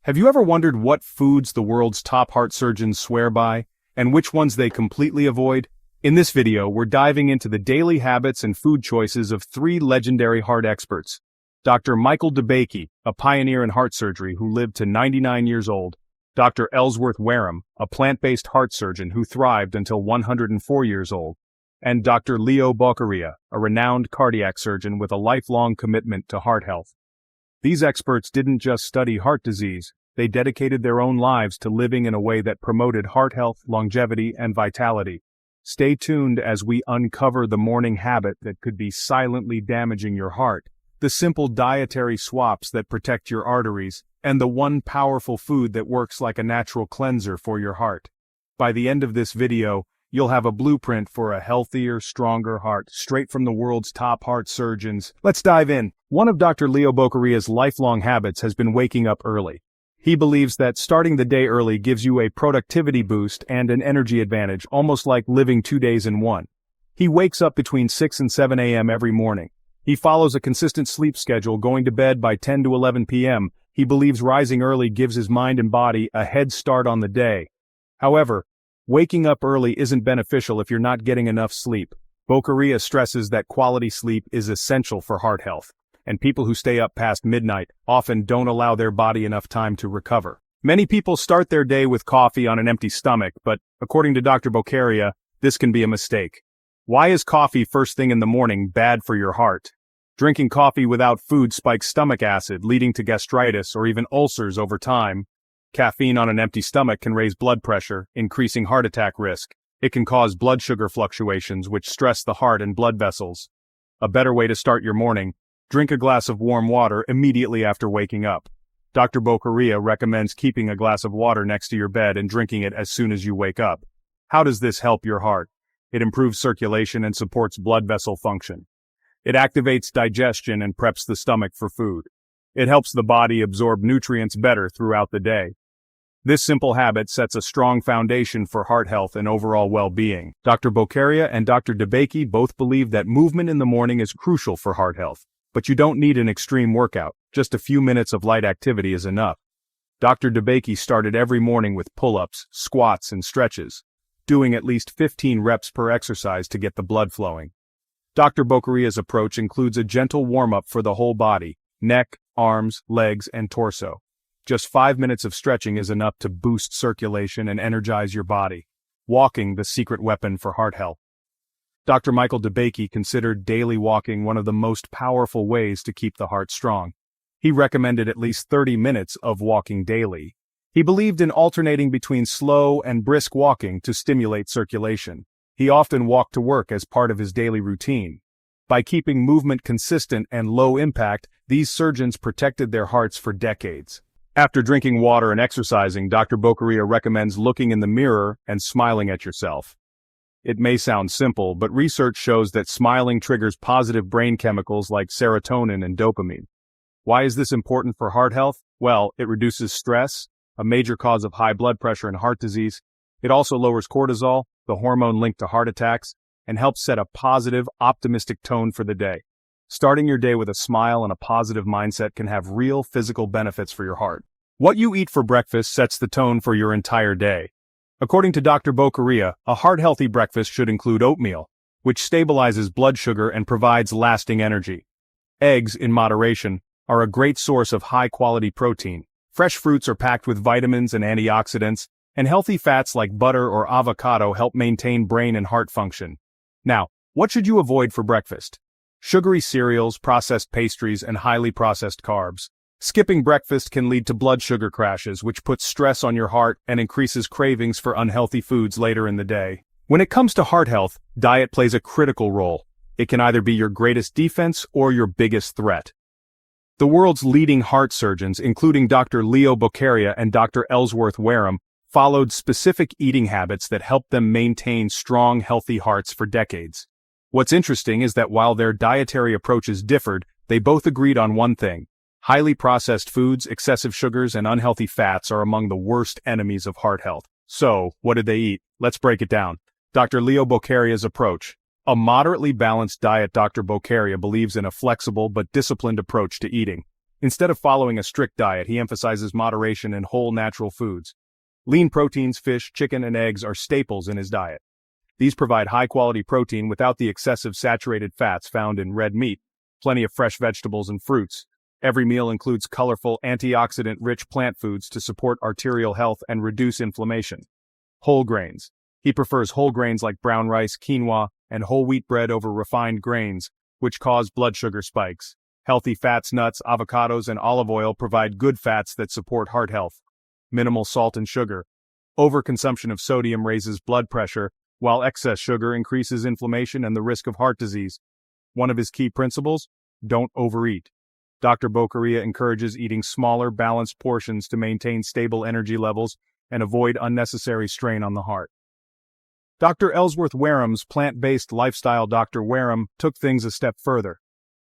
Have you ever wondered what foods the world's top heart surgeons swear by, and which ones they completely avoid? In this video, we're diving into the daily habits and food choices of three legendary heart experts. Dr. Michael DeBakey, a pioneer in heart surgery who lived to 99 years old. Dr. Ellsworth Wareham, a plant-based heart surgeon who thrived until 104 years old. And Dr. Bokeria, a renowned cardiac surgeon with a lifelong commitment to heart health. These experts didn't just study heart disease, they dedicated their own lives to living in a way that promoted heart health, longevity, and vitality. Stay tuned as we uncover the morning habit that could be silently damaging your heart, the simple dietary swaps that protect your arteries, and the one powerful food that works like a natural cleanser for your heart. By the end of this video, you'll have a blueprint for a healthier, stronger heart, straight from the world's top heart surgeons. Let's dive in. One of Dr. Bokeria's lifelong habits has been waking up early. He believes that starting the day early gives you a productivity boost and an energy advantage, almost like living 2 days in one. He wakes up between 6 and 7 a.m. every morning. He follows a consistent sleep schedule, going to bed by 10 to 11 p.m. He believes rising early gives his mind and body a head start on the day. However, waking up early isn't beneficial if you're not getting enough sleep. Bokeria stresses that quality sleep is essential for heart health, and people who stay up past midnight often don't allow their body enough time to recover. Many people start their day with coffee on an empty stomach, but according to Dr. Bokeria, this can be a mistake. Why is coffee first thing in the morning bad for your heart? Drinking coffee without food spikes stomach acid, leading to gastritis or even ulcers over time. Caffeine on an empty stomach can raise blood pressure, increasing heart attack risk. It can cause blood sugar fluctuations, which stress the heart and blood vessels. A better way to start your morning: drink a glass of warm water immediately after waking up. Dr. Bokeria recommends keeping a glass of water next to your bed and drinking it as soon as you wake up. How does this help your heart? It improves circulation and supports blood vessel function. It activates digestion and preps the stomach for food. It helps the body absorb nutrients better throughout the day. This simple habit sets a strong foundation for heart health and overall well-being. Dr. Bokeria and Dr. DeBakey both believe that movement in the morning is crucial for heart health. But you don't need an extreme workout, just a few minutes of light activity is enough. Dr. DeBakey started every morning with pull-ups, squats, and stretches, doing at least 15 reps per exercise to get the blood flowing. Dr. Bokeria's approach includes a gentle warm-up for the whole body: neck, arms, legs, and torso. Just 5 minutes of stretching is enough to boost circulation and energize your body. Walking, the secret weapon for heart health. Dr. Michael DeBakey considered daily walking one of the most powerful ways to keep the heart strong. He recommended at least 30 minutes of walking daily. He believed in alternating between slow and brisk walking to stimulate circulation. He often walked to work as part of his daily routine. By keeping movement consistent and low impact, these surgeons protected their hearts for decades. After drinking water and exercising, Dr. Bokeria recommends looking in the mirror and smiling at yourself. It may sound simple, but research shows that smiling triggers positive brain chemicals like serotonin and dopamine. Why is this important for heart health? Well, it reduces stress, a major cause of high blood pressure and heart disease. It also lowers cortisol, the hormone linked to heart attacks, and helps set a positive, optimistic tone for the day. Starting your day with a smile and a positive mindset can have real physical benefits for your heart. What you eat for breakfast sets the tone for your entire day. According to Dr. Bokeria, a heart-healthy breakfast should include oatmeal, which stabilizes blood sugar and provides lasting energy. Eggs, in moderation, are a great source of high-quality protein. Fresh fruits are packed with vitamins and antioxidants, and healthy fats like butter or avocado help maintain brain and heart function. Now, what should you avoid for breakfast? Sugary cereals, processed pastries, and highly processed carbs. Skipping breakfast can lead to blood sugar crashes, which puts stress on your heart and increases cravings for unhealthy foods later in the day. When it comes to heart health, diet plays a critical role. It can either be your greatest defense or your biggest threat. The world's leading heart surgeons, including Dr. Bokeria and Dr. Ellsworth Wareham, followed specific eating habits that helped them maintain strong, healthy hearts for decades. What's interesting is that while their dietary approaches differed, they both agreed on one thing: highly processed foods, excessive sugars, and unhealthy fats are among the worst enemies of heart health. So, what did they eat? Let's break it down. Dr. Bokeria's approach. A moderately balanced diet. Dr. Bokeria believes in a flexible but disciplined approach to eating. Instead of following a strict diet, he emphasizes moderation in whole natural foods. Lean proteins, fish, chicken, and eggs are staples in his diet. These provide high-quality protein without the excessive saturated fats found in red meat, plenty of fresh vegetables and fruits. Every meal includes colorful, antioxidant-rich plant foods to support arterial health and reduce inflammation. Whole grains. He prefers whole grains like brown rice, quinoa, and whole wheat bread over refined grains, which cause blood sugar spikes. Healthy fats, nuts, avocados, and olive oil provide good fats that support heart health. Minimal salt and sugar. Overconsumption of sodium raises blood pressure, while excess sugar increases inflammation and the risk of heart disease. One of his key principles: don't overeat. Dr. Bokeria encourages eating smaller, balanced portions to maintain stable energy levels and avoid unnecessary strain on the heart. Dr. Ellsworth Wareham's plant-based lifestyle. Dr. Wareham took things a step further.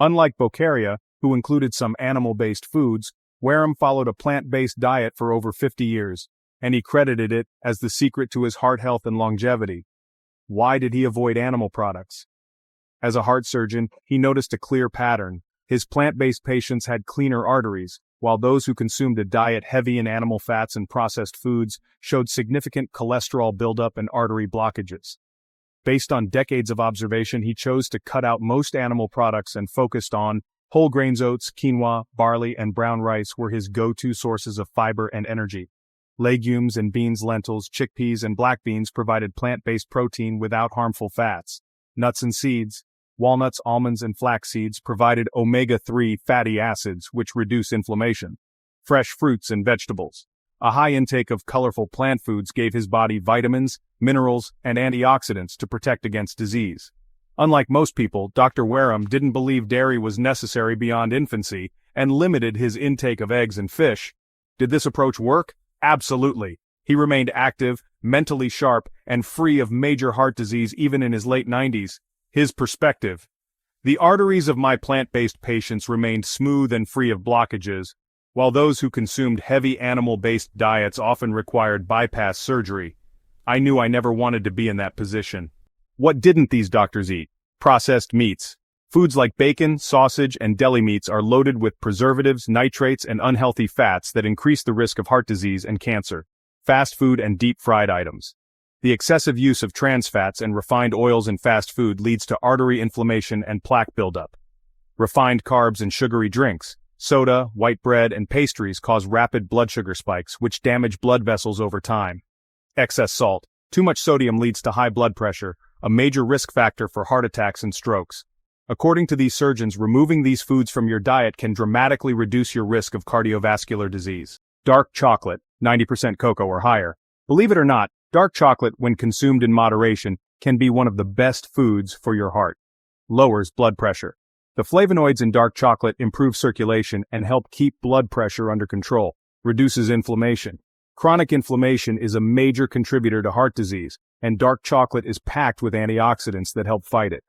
Unlike Bokeria, who included some animal-based foods, Wareham followed a plant-based diet for over 50 years, and he credited it as the secret to his heart health and longevity. Why did he avoid animal products? As a heart surgeon, he noticed a clear pattern. His plant-based patients had cleaner arteries, while those who consumed a diet heavy in animal fats and processed foods showed significant cholesterol buildup and artery blockages. Based on decades of observation, he chose to cut out most animal products and focused on whole grains. Oats, quinoa, barley, and brown rice were his go-to sources of fiber and energy. Legumes and beans, lentils, chickpeas, and black beans provided plant-based protein without harmful fats. Nuts and seeds, walnuts, almonds, and flax seeds provided omega-3 fatty acids, which reduce inflammation. Fresh fruits and vegetables. A high intake of colorful plant foods gave his body vitamins, minerals, and antioxidants to protect against disease. Unlike most people, Dr. Wareham didn't believe dairy was necessary beyond infancy and limited his intake of eggs and fish. Did this approach work? Absolutely. He remained active, mentally sharp, and free of major heart disease even in his late 90s. His perspective: the arteries of my plant-based patients remained smooth and free of blockages, while those who consumed heavy animal-based diets often required bypass surgery. I knew I never wanted to be in that position. What didn't these doctors eat? Processed meats. Foods like bacon, sausage, and deli meats are loaded with preservatives, nitrates, and unhealthy fats that increase the risk of heart disease and cancer. Fast food and deep-fried items. The excessive use of trans fats and refined oils in fast food leads to artery inflammation and plaque buildup. Refined carbs and sugary drinks. Soda, white bread, and pastries cause rapid blood sugar spikes, which damage blood vessels over time. Excess salt. Too much sodium leads to high blood pressure, a major risk factor for heart attacks and strokes. According to these surgeons, removing these foods from your diet can dramatically reduce your risk of cardiovascular disease. Dark chocolate, 90% cocoa or higher. Believe it or not, dark chocolate, when consumed in moderation, can be one of the best foods for your heart. Lowers blood pressure. The flavonoids in dark chocolate improve circulation and help keep blood pressure under control. Reduces inflammation. Chronic inflammation is a major contributor to heart disease, and dark chocolate is packed with antioxidants that help fight it.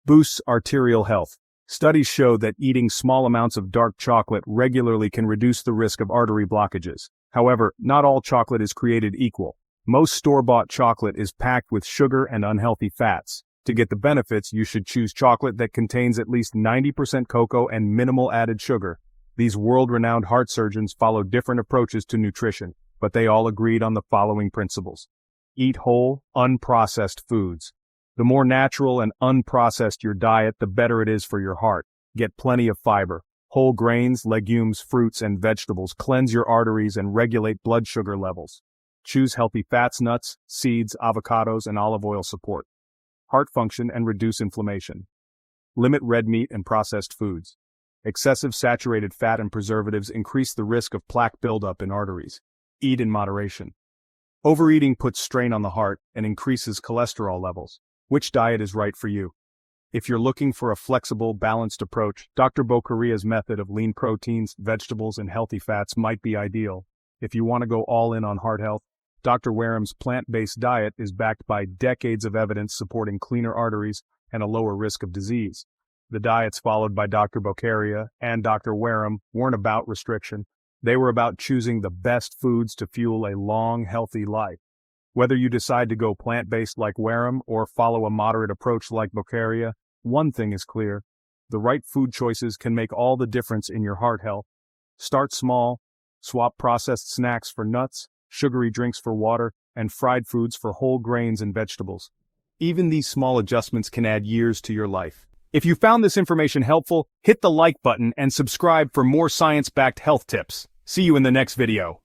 Boosts arterial health. Studies show that eating small amounts of dark chocolate regularly can reduce the risk of artery blockages. However, not all chocolate is created equal. Most store-bought chocolate is packed with sugar and unhealthy fats. To get the benefits, you should choose chocolate that contains at least 90% cocoa and minimal added sugar. These world-renowned heart surgeons followed different approaches to nutrition, but they all agreed on the following principles. Eat whole, unprocessed foods. The more natural and unprocessed your diet, the better it is for your heart. Get plenty of fiber. Whole grains, legumes, fruits, and vegetables cleanse your arteries and regulate blood sugar levels. Choose healthy fats, nuts, seeds, avocados, and olive oil support heart function and reduce inflammation. Limit red meat and processed foods. Excessive saturated fat and preservatives increase the risk of plaque buildup in arteries. Eat in moderation. Overeating puts strain on the heart and increases cholesterol levels. Which diet is right for you? If you're looking for a flexible, balanced approach, Dr. Bokeria's method of lean proteins, vegetables, and healthy fats might be ideal. If you want to go all in on heart health, Dr. Wareham's plant-based diet is backed by decades of evidence supporting cleaner arteries and a lower risk of disease. The diets followed by Dr. Bokeria and Dr. Wareham weren't about restriction. They were about choosing the best foods to fuel a long, healthy life. Whether you decide to go plant-based like Wareham or follow a moderate approach like Bokeria, one thing is clear: The right food choices can make all the difference in your heart health. Start small, swap processed snacks for nuts, sugary drinks for water, and fried foods for whole grains and vegetables. Even these small adjustments can add years to your life. If you found this information helpful, hit the like button and subscribe for more science-backed health tips. See you in the next video.